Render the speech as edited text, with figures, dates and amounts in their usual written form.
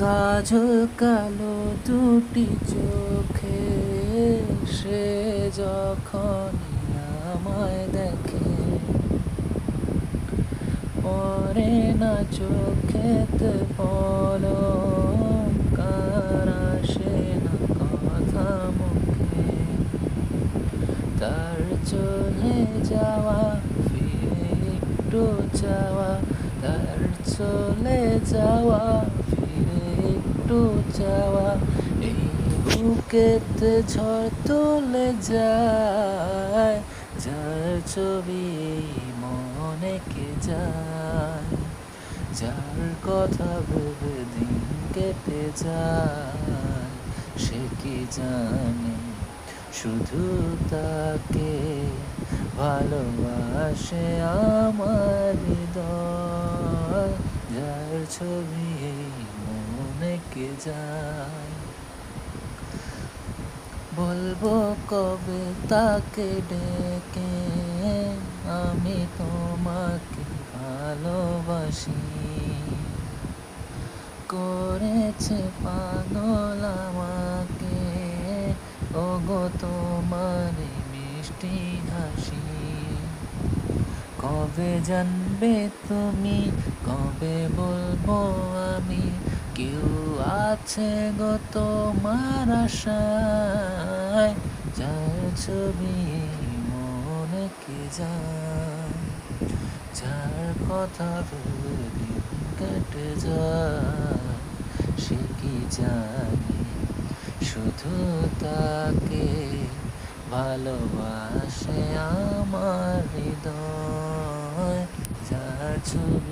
কাজল কালো দুটি চোখে সে যখন আমায় দেখে, পরে না চোখেতে পলক, কার আসে না কথা মুখে। তার চলে যাওয়া ফিরে একটু চাওয়া, তার চলে যাওয়া ফিরে একটু চাওয়া, এই বুকেতে ঝড় তুলে যায়, যার ছবি এই মনে কে যায়, যার কথা ভেবে দিন কেটে যায়, সে কি জানে শুধু তাকে ভালোবাসে আমার হৃদয়, যার ছবি এই মনে কে যায়। বলবো কবে তাকে ডেকে আমি তোমাকে ভালোবাসি, করেছে পাগল আমাকে ওগো তোমার এই মিষ্টি হাসি। কবে জানবে তুমি, কবে বলবো আমি, কেউ আছে গো তোমার আশায়, যার ছবি মনে কে যায়, যার কথা ভেবে দিন কেটে যায়, সে কি জানে শুধু তাকে ভালোবাসে আমার হৃদয়, যার ছবি